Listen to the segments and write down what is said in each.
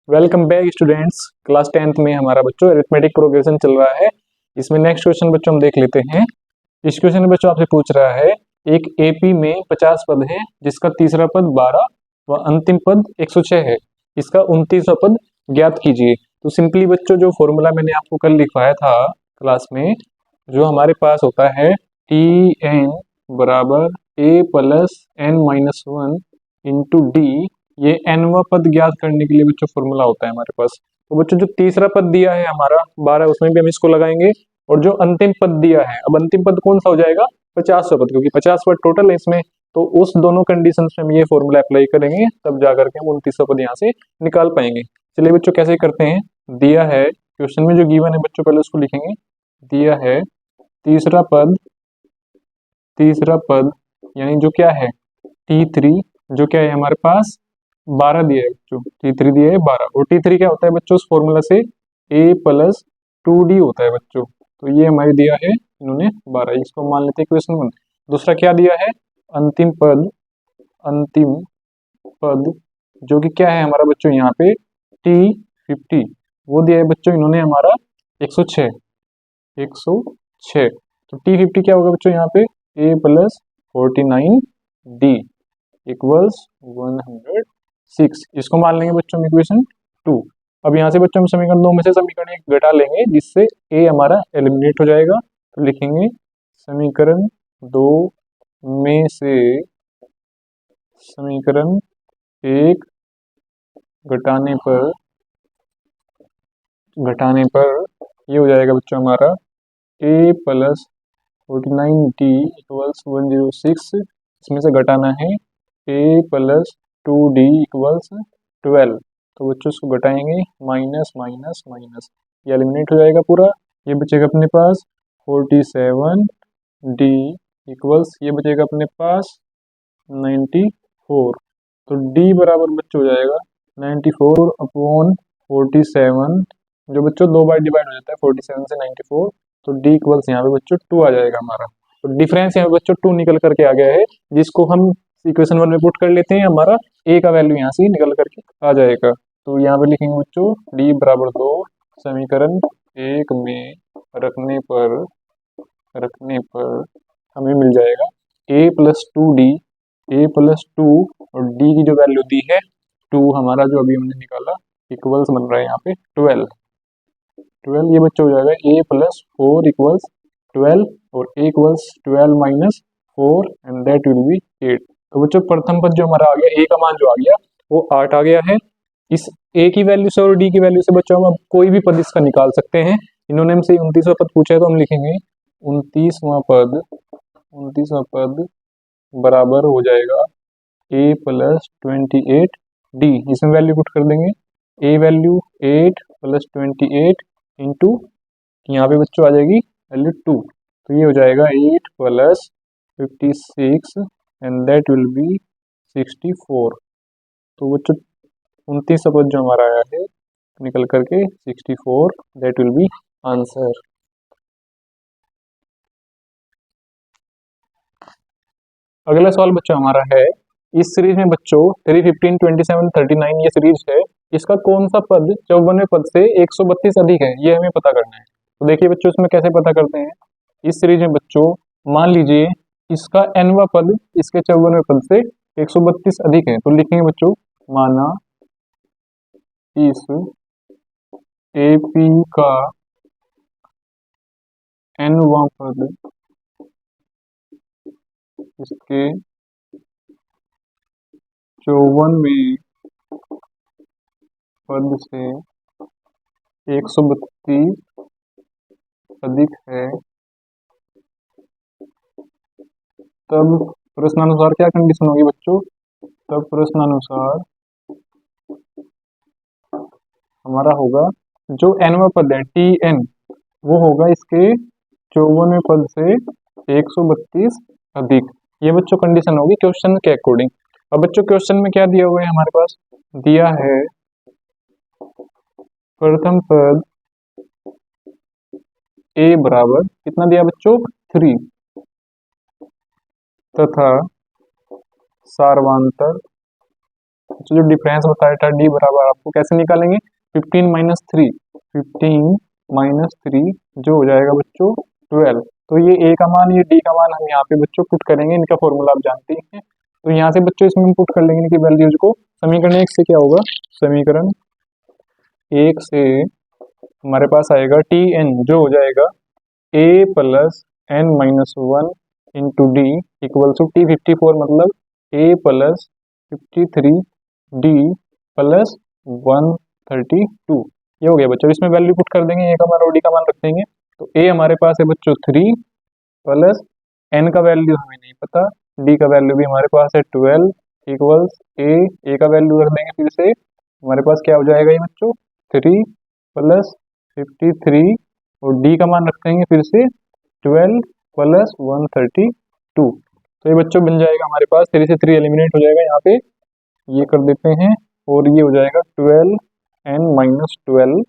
Welcome back students. Class 10th में हमारा बच्चों अरिथमेटिक प्रोग्रेशन चल रहा है। इसमें नेक्स्ट क्वेश्चन बच्चों हम देख लेते हैं। इस क्वेश्चन में बच्चों आपसे पूछ रहा है, एक एपी में 50 पद है जिसका तीसरा पद 12 व अंतिम पद 106 है। इसका 29वां पद ज्ञात कीजिए। तो सिंपली बच्चों जो फॉर्मूला मैंने आपको कल लिखवाया था क्लास में, जो हमारे पास होता है टी एन बराबर A plus N minus one into D, ये nवा पद ज्ञात करने के लिए बच्चों फॉर्मूला होता है हमारे पास। तो बच्चों जो तीसरा पद दिया है हमारा 12, उसमें भी हम इसको लगाएंगे। और जो अंतिम पद दिया है, अब अंतिम पद कौन सा हो जाएगा? 50वां पद, क्योंकि 50 पद टोटल है इसमें। तो उस दोनों कंडीशन में हम ये फॉर्मूला अप्लाई करेंगे, तब जा करके हम 29वां पद यहाँ से निकाल पाएंगे। चलिए बच्चों कैसे करते हैं। दिया है क्वेश्चन में जो गिवन है बच्चों, पहले उसको लिखेंगे। दिया है तीसरा पद यानी जो क्या है T3, जो क्या है हमारे पास 12 दिया है बच्चों, T3 दिया है 12। और T3 क्या होता है बच्चों उस फॉर्मूला से? A प्लस 2D होता है बच्चों। तो ये हमारे दिया है इन्होंने 12, इसको मान लेते हैं क्वेश्चन 1। दूसरा क्या दिया है? अंतिम पद जो कि क्या है हमारा बच्चों यहाँ पे T50, वो दिया है बच्चों इन्होंने हमारा 106। तो T50 क्या होगा बच्चों यहाँ पे? A plus 49D equals 106। इसको मान लेंगे बच्चों हम इक्वेशन 2। अब यहाँ से बच्चों हम समीकरण 2 में से समीकरण 1 घटा लेंगे, जिससे A हमारा एलिमिनेट हो जाएगा। तो लिखेंगे समीकरण 2 में से समीकरण 1 घटाने पर ये हो जाएगा बच्चों हमारा A प्लस 49D इक्वल्स 106। इसमें से घटाना है A प्लस 2D इक्वल्स 12। तो बच्चों इसको घटाएंगे, माइनस माइनस माइनस, ये एलिमिनेट हो जाएगा पूरा। ये बचेगा अपने पास 47D इक्वल्स, ये बचेगा अपने पास 94। तो D बराबर बच्चों हो जाएगा 94 अपॉन 47, जो बच्चों 2 बार डिवाइड हो जाता है 47 से 94। तो D इक्वल्स यहाँ पे बच्चों 2 आ जाएगा हमारा। तो डिफरेंस यहाँ पे बच्चों 2 निकल करके आ गया है, जिसको हम इक्वेशन 1 में पुट कर लेते हैं। हमारा A का वैल्यू यहाँ से निकल करके आ जाएगा। तो यहाँ पे लिखेंगे बच्चों D बराबर 2, समीकरण 1 में रखने पर हमें मिल जाएगा A plus 2D, A plus 2 और D की जो वैल्यू दी है 2, हमारा जो अभी हमने निकाला इक्वल्स बन रहा है यहाँ पे 12। ये बच्चा हो जाएगा A प्लस 4 इक्वल्स 12, और A equals 12 minus 4 and that will be 8। तो बच्चों प्रथम पद जो हमारा आ गया, A का मान जो आ गया वो 8 आ गया है। इस A की वैल्यू से और D की वैल्यू से बच्चों हम अब कोई भी पद इसका निकाल सकते हैं। इन्होंने हमसे 29वां पद पूछा है, तो हम लिखेंगे 29वां पद बराबर हो जाएगा A प्लस 28D। इसमें वैल्यू पुट कर देंगे। A वैल्यू 8 प्लस 28 इंटू, यहाँ पे बच्चों आ जाएगी वैल्यू 2। तो ये हो जाएगा 8 plus 56 and that will be 64। तो बच्चों 29 पद जो हमारा आया है निकल करके 64, दैट विल बी आंसर। अगला सवाल बच्चों हमारा है, इस सीरीज में बच्चों 3, 15, 27, 39 ये सीरीज है, इसका कौन सा पद 54वें पद से 132 अधिक है, ये हमें पता करना है। तो देखिए बच्चों इसमें कैसे पता करते हैं। इस सीरीज में बच्चों मान लीजिए इसका nवा पद इसके 54वें पद से 132 अधिक है। तो लिखेंगे बच्चों, माना इस एपी का nवा पद इसके 54वें पद से 132 अधिक है, तब प्रश्नानुसार क्या कंडीशन होगी बच्चों? तब प्रश्नानुसार हमारा होगा जो nवा पद है Tn, वो होगा इसके 54वें पद से 132 अधिक। ये बच्चों कंडीशन होगी क्वेश्चन के अकॉर्डिंग। अब बच्चों क्वेश्चन में क्या दिया हुआ है हमारे पास? दिया है प्रथम पद A बराबर कितना दिया बच्चों? 3 तथा सार्वंतर जो डिफरेंस बताया था डी बराबर आपको कैसे निकालेंगे, 15 माइनस थ्री, 15 - 3 जो हो जाएगा बच्चों 12। तो ये ए का मान, ये डी का मान हम यहाँ पे बच्चों पुट करेंगे, इनका फॉर्मूला आप जानते हैं। तो यहाँ से बच्चों इसमें पुट कर लेंगे इनकी वैल्यूज को। समीकरण एक से क्या होगा, समीकरण एक से हमारे पास आएगा टी एन जो हो जाएगा A plus N minus one into D equal to T 54 मतलब ए प्लस 53 डी प्लस 132। ये हो गया बच्चों, इसमें वैल्यू पुट कर देंगे, ए का मान और डी का मान रख देंगे। तो ए हमारे पास है बच्चों 3 प्लस एन का वैल्यू हमें नहीं पता, डी का वैल्यू भी हमारे पास है 12 इक्वल्स ए का वैल्यू रख देंगे फिर से, हमारे पास क्या हो जाएगा ये बच्चों 3 प्लस 53 और डी का मान रखेंगे फिर से 12 प्लस 132। तो ये बच्चों बन जाएगा हमारे पास 3 से 3 एलिमिनेट हो जाएगा यहाँ पे, ये कर देते हैं और ये हो जाएगा 12 एन माइनस 12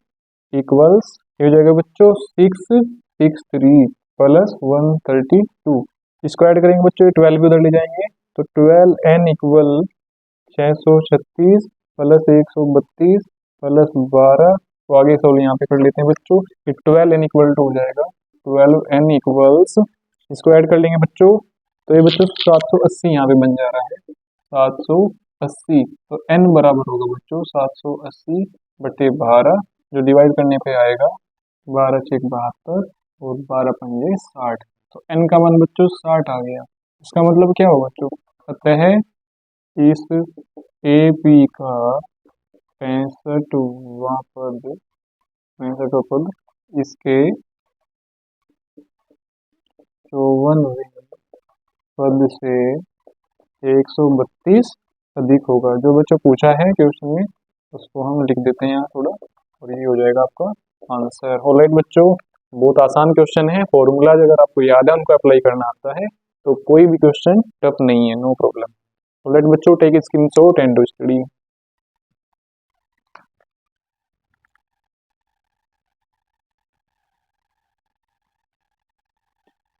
इक्वल्स ये हो जाएगा बच्चों 663 प्लस 132। इसको ऐड करेंगे बच्चों, 12 भी उधर ले जाएंगे तो 12 एन इक्वल 636 प्लस 132 प्लस 12, तो आगे सोल्व यहाँ पे कर लेते हैं बच्चों, कि 12 एन इक्वल टू हो जाएगा 12 एन इक्वल्स, इसको ऐड कर लेंगे बच्चों, तो ये बच्चों 780 यहाँ पे बन जा रहा है 780। तो एन बराबर होगा बच्चों 780 बटे 12 जो डिवाइड करने पे आएगा 12 × 72 और 12 × 5 = 60। तो एन का मान बच्चों 60 आ गया। इसका मतलब क्या होगा बच्चों, अतः इस ए पी का 65वां पद, 65वां पद इसके 54वें पद से 132 अधिक होगा। जो बच्चों पूछा है क्वेश्चन में उसको हम लिख देते हैं यहाँ थोड़ा, और ये हो जाएगा आपका आंसर। ऑलराइट बच्चों, बहुत आसान क्वेश्चन है, फॉर्मूलाज अगर आपको याद है उनको अप्लाई करना आता है तो कोई भी क्वेश्चन टफ नहीं है, नो प्रॉब्लम। ऑलराइट बच्चों, take screenshot and do study.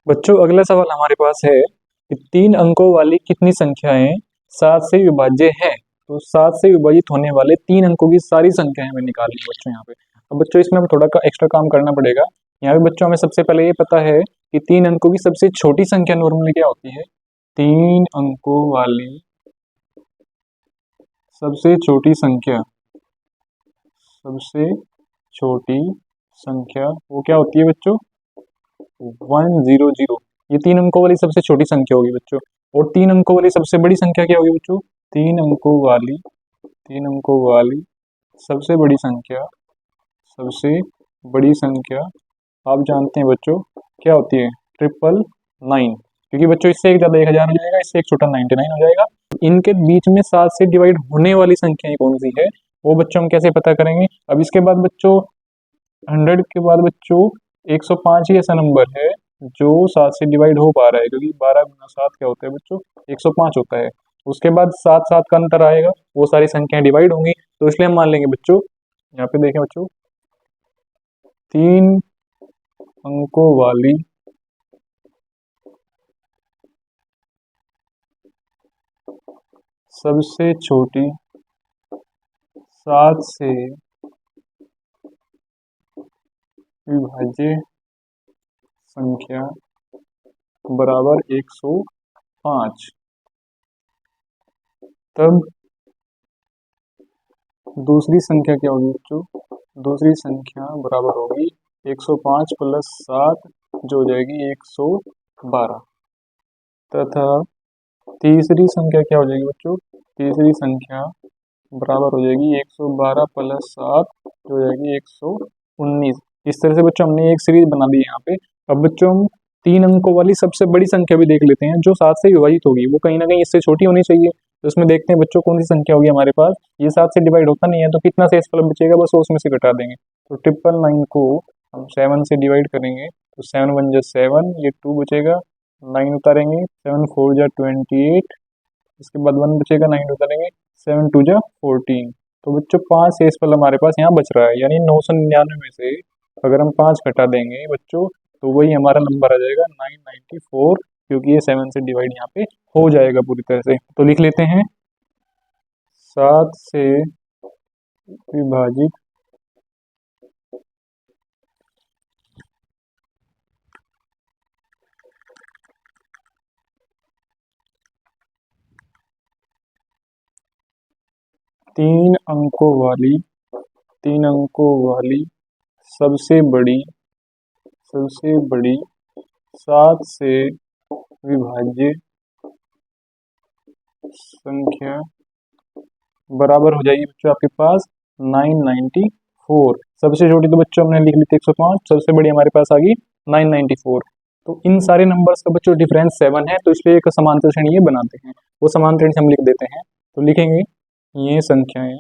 बच्चों अगला सवाल हमारे पास है कि 3 अंकों वाली कितनी संख्याएं 7 से विभाज्य है। तो 7 से विभाजित होने वाले 3 अंकों की सारी संख्याएं हमें निकालनी है बच्चों यहाँ पे। अब बच्चों इसमें हमें थोड़ा एक्स्ट्रा काम करना पड़ेगा। यहाँ पे बच्चों हमें सबसे पहले ये पता है कि 3 अंकों की सबसे छोटी संख्या नॉर्मली क्या होती है, 3 अंकों वाली सबसे छोटी संख्या, सबसे छोटी संख्या वो क्या होती है बच्चों 100। ये 3 अंकों वाली सबसे छोटी संख्या होगी बच्चों। और 3 अंकों वाली सबसे बड़ी संख्या क्या होगी बच्चों, 3 अंकों वाली सबसे बड़ी संख्या, सबसे बड़ी संख्या आप जानते हैं बच्चों क्या होती है 999। क्योंकि बच्चों इससे एक ज़्यादा 1000 हो जाएगा, इससे एक छोटा 99 हो जाएगा। इनके बीच में 7 से डिवाइड होने वाली संख्या कौन सी है वो बच्चों हम कैसे पता करेंगे। अब इसके बाद बच्चों 100 के बाद बच्चों 105 ही ऐसा नंबर है जो 7 से डिवाइड हो पा रहा है, क्योंकि 12 × 7 क्या होता है बच्चों 105 होता है। उसके बाद 7 7 का अंतर आएगा, वो सारी संख्याएं डिवाइड होंगी, तो इसलिए हम मान लेंगे बच्चों, यहाँ पे देखें बच्चों 3 अंकों वाली सबसे छोटी 7 से विभाज्य संख्या बराबर 105। तब दूसरी संख्या क्या होगी बच्चों, दूसरी संख्या बराबर होगी 105 + 7 जो हो जाएगी 112। तथा तीसरी संख्या क्या हो जाएगी बच्चों, तीसरी संख्या बराबर हो जाएगी 112 + 7 जो हो जाएगी 119। इस तरह से बच्चों हमने एक सीरीज बना दी यहाँ पे। अब बच्चों हम 3 अंकों वाली सबसे बड़ी संख्या भी देख लेते हैं जो 7 से विभाजित होगी, वो कहीं ना कहीं इससे छोटी होनी चाहिए। तो इसमें देखते हैं बच्चों कौन सी संख्या होगी हमारे पास, ये 7 से डिवाइड होता नहीं है तो कितना शेष फल बचेगा बस उसमें से घटा देंगे। तो 999 को हम 7 से डिवाइड करेंगे तो 7 × 1 = 7, ये 2 बचेगा, 9 उतारेंगे 7 × 4 = 28, इसके बाद 1 बचेगा, 9 उतारेंगे 7 × 2 = 14। तो बच्चों 5 शेष फल हमारे पास यहाँ बच रहा है, यानी 999 में से अगर हम 5 घटा देंगे बच्चों तो वही हमारा नंबर आ जाएगा 994, क्योंकि ये 7 से डिवाइड यहाँ पे हो जाएगा पूरी तरह से। तो लिख लेते हैं 7 से विभाजित 3 अंकों वाली सबसे बड़ी 7 से विभाज्य संख्या बराबर हो जाएगी बच्चों आपके पास 994। सबसे छोटी तो बच्चों हमने लिख ली थी 105, सबसे बड़ी हमारे पास आ गई 994। तो इन सारे नंबर्स का बच्चों डिफरेंस 7 है, तो इसलिए एक समांतर श्रेणी ये बनाते हैं। वो समांतर श्रेणी हम लिख देते हैं, तो लिखेंगे ये संख्याएं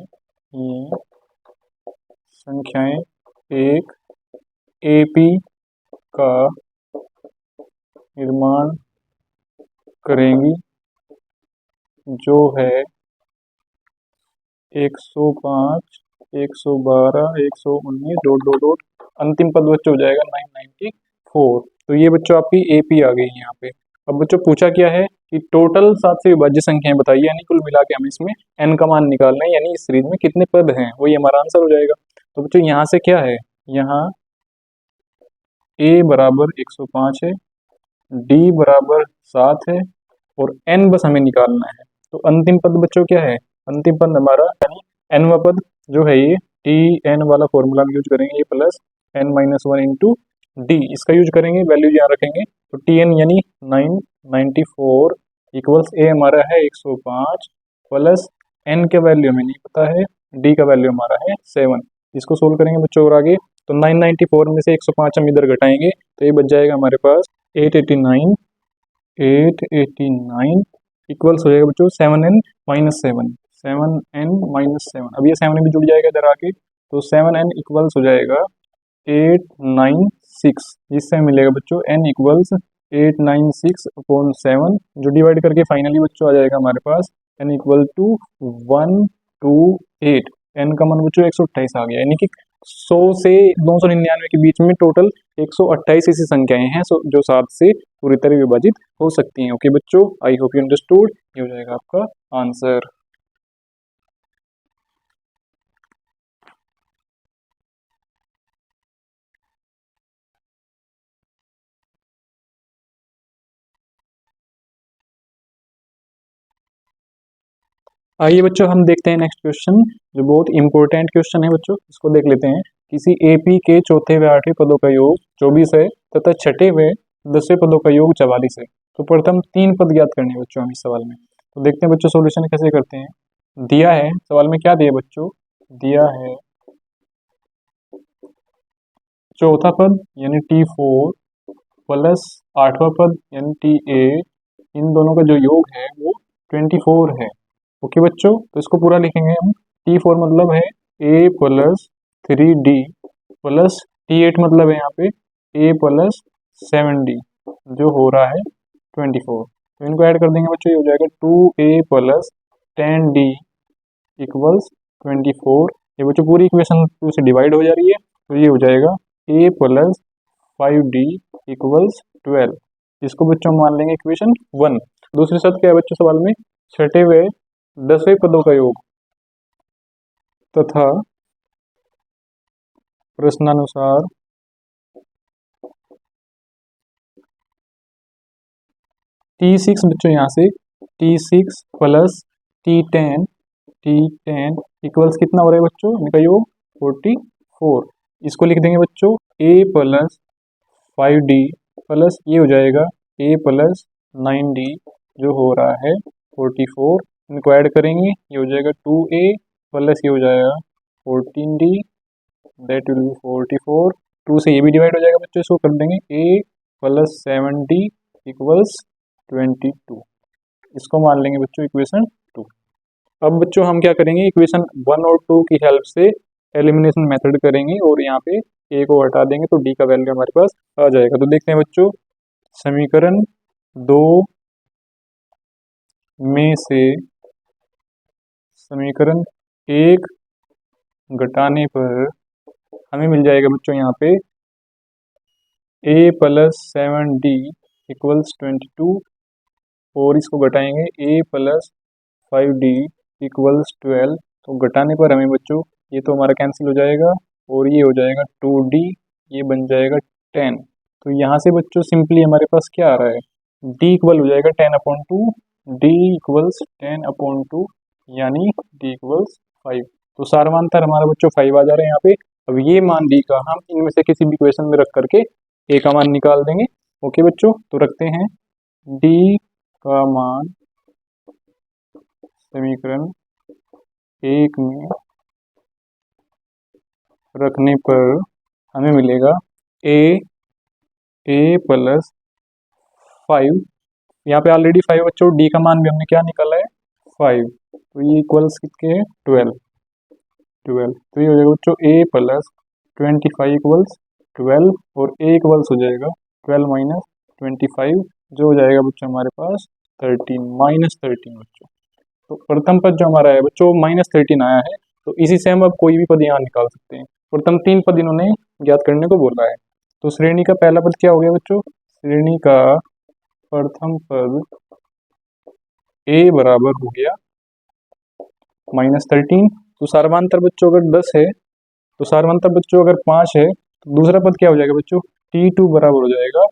एक एपी का निर्माण करेंगी जो है 105, 112, 119 डॉट डॉट डॉट, अंतिम पद बच्चों हो जाएगा 994। तो ये बच्चों आपकी एपी आ गई यहाँ पे। अब बच्चों पूछा क्या है कि टोटल 7 से विभाज्य संख्याएं बताइए, यानी कुल मिला के हमें इसमें एन का मान निकालना है, यानी इस सीरीज में कितने पद हैं, वही हमारा आंसर हो जाएगा। तो बच्चों यहाँ से क्या है, यहाँ ए बराबर 105 है, डी बराबर 7 है, और एन बस हमें निकालना है। तो अंतिम पद बच्चों क्या है, अंतिम पद हमारा यानी एनवा पद जो है ये टी एन वाला फॉर्मूला हम यूज करेंगे, प्लस n-1 इंटू डी, इसका यूज करेंगे, वैल्यू यहाँ रखेंगे। तो टी एन यानी 994 इक्वल्स ए हमारा है 105 प्लस एन के वैल्यू हमें नहीं पता है, डी का वैल्यू हमारा है 7। इसको सोल्व करेंगे बच्चों और आगे, तो 994 में से 105 हम इधर घटाएंगे तो ये बच जाएगा हमारे पास 889 इक्वल्स हो जाएगा बच्चों 7n-7, 7n-7। अब ये 7 भी जुड़ जाएगा इधर आके, तो 7n इक्वल्स हो जाएगा 896, जिससे मिलेगा बच्चों n इक्वल्स 896/7, जो डिवाइड करके फाइनली बच्चों आ जाएगा हमारे पास n इक्वल टू 128। n का मान बच्चों 128 आ गया, यानी कि 100 से 299 के बीच में टोटल 128 ऐसी संख्याएं हैं जो 7 से पूरी तरह विभाजित हो सकती हैं। ओके बच्चों, आई होप यू अंडरस्टूड, ये हो जाएगा आपका आंसर। आइए बच्चों हम देखते हैं नेक्स्ट क्वेश्चन, जो बहुत इंपॉर्टेंट क्वेश्चन है बच्चों, इसको देख लेते हैं। किसी एपी के चौथे व आठवें पदों का योग 24 है तथा छठे व 10वें पदों का योग 44 है। तो प्रथम 3 पद ज्ञात करने हैं बच्चों हम इस सवाल में। तो देखते हैं बच्चों सॉल्यूशन कैसे करते हैं। दिया है सवाल में, क्या दिया बच्चों, दिया है चौथा पद यानी T4 प्लस 8वां पद यानी T8, इन दोनों का जो योग है वो 24 है। ओके बच्चों, तो इसको पूरा लिखेंगे हम। T4 मतलब है a plus 3d plus T8 मतलब है यहाँ पे a प्लस 7d, जो हो रहा है 24। तो इनको ऐड कर देंगे बच्चों, ये हो जाएगा 2a प्लस 10d इक्वल्स 24। ये बच्चों पूरी इक्वेशन 2 से डिवाइड हो जा रही है, तो ये हो जाएगा a प्लस 5d इक्वल्स 12। इसको बच्चों मान लेंगे इक्वेशन 1। दूसरी शर्त क्या है बच्चों सवाल में, छठे व 10वें पदों का योग तथा प्रश्नानुसार T6 बच्चों यहाँ से T6 प्लस T10 इक्वल्स कितना हो रहा है बच्चों, इनका योग 44। इसको लिख देंगे बच्चों a प्लस 5d प्लस ये हो जाएगा a प्लस 9d, जो हो रहा है 44। इनको ऐड करेंगे, ये हो जाएगा 2a प्लस ये हो जाएगा 14d, दैट विल बी 44। 2 से ये भी डिवाइड हो जाएगा बच्चों, इसको कर देंगे a प्लस 7d इक्वल्स 22। इसको मान लेंगे बच्चों इक्वेशन 2। अब बच्चों हम क्या करेंगे, इक्वेशन 1 और 2 की हेल्प से एलिमिनेशन मेथड करेंगे और यहाँ पे a को हटा देंगे तो d का वैल्यू हमारे पास आ जाएगा। तो देखते हैं बच्चों, समीकरण 2 में से समीकरण 1 घटाने पर हमें मिल जाएगा बच्चों यहाँ पे a प्लस 7d इक्वल्स 22, और इसको घटाएंगे a प्लस 5d इक्वल्स 12, तो घटाने पर हमें बच्चों ये तो हमारा कैंसिल हो जाएगा और ये हो जाएगा 2d, ये बन जाएगा 10। तो यहाँ से बच्चों सिंपली हमारे पास क्या आ रहा है, d इक्वल हो जाएगा 10/2, d इक्वल्स 10/2 यानी d इक्वल्स 5। तो सारवांतर हमारा बच्चों 5 आ जा रहे हैं यहाँ पे। अब ये मान d का हम इनमें से किसी भी इक्वेशन में रख करके a का मान निकाल देंगे। ओके बच्चों, तो रखते हैं d का मान समीकरण 1 में रखने पर हमें मिलेगा a प्लस 5, यहाँ पे ऑलरेडी 5 बच्चों, d का मान भी हमने क्या निकाला है 5, तो ये इक्वल्स कितने हैं 12। तो ये हो जाएगा बच्चों a प्लस 25 इक्वल्स 12 और a इक्वल्स हो जाएगा 12 माइनस 25, जो हो जाएगा बच्चों हमारे पास 13 बच्चों। तो प्रथम पद जो हमारा है बच्चों -13 आया है, तो इसी से हम अब कोई भी पद यहाँ निकाल सकते हैं। प्रथम 3 पद इन्होंने ज्ञात करने को बोला है। तो श्रेणी का पहला पद क्या हो गया बच्चों, श्रेणी का प्रथम पद a बराबर हो गया -13। तो सार्वधातुक बच्चों अगर 10 है, तो सार्वधातुक बच्चों अगर 5 है, तो दूसरा पद क्या हो जाएगा बच्चों, t2 बराबर हो जाएगा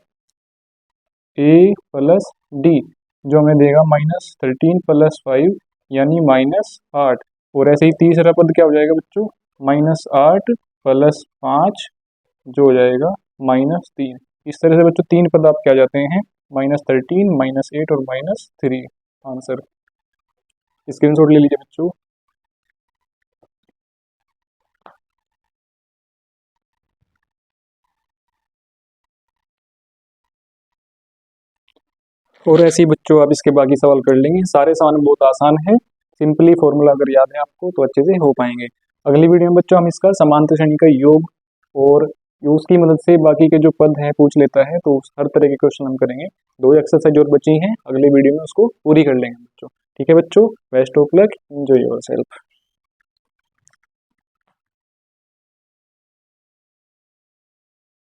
a प्लस d, जो हमें देगा -13 प्लस 5 यानी -8। और ऐसे ही तीसरा पद क्या हो जाएगा बच्चों, -8 प्लस 5, जो हो जाएगा -3। इस तरह से बच्चों 3 पद आपके आ जाते हैं, -13, -8 और -3 आंसर। स्क्रीनशॉट ले लीजिए बच्चों। और ऐसे ही बच्चों आप इसके बाकी सवाल कर लेंगे, सारे सवाल बहुत आसान है, सिंपली फॉर्मूला अगर याद है आपको तो अच्छे से हो पाएंगे। अगली वीडियो में बच्चों हम इसका समांतर श्रेणी का योग और उसकी मदद से बाकी के जो पद हैं पूछ लेता है, तो हर तरह के क्वेश्चन हम करेंगे। 2 एक्सरसाइज और बची हैं, अगली वीडियो में उसको पूरी कर लेंगे बच्चों। ठीक है बच्चों, best of luck, enjoy yourself.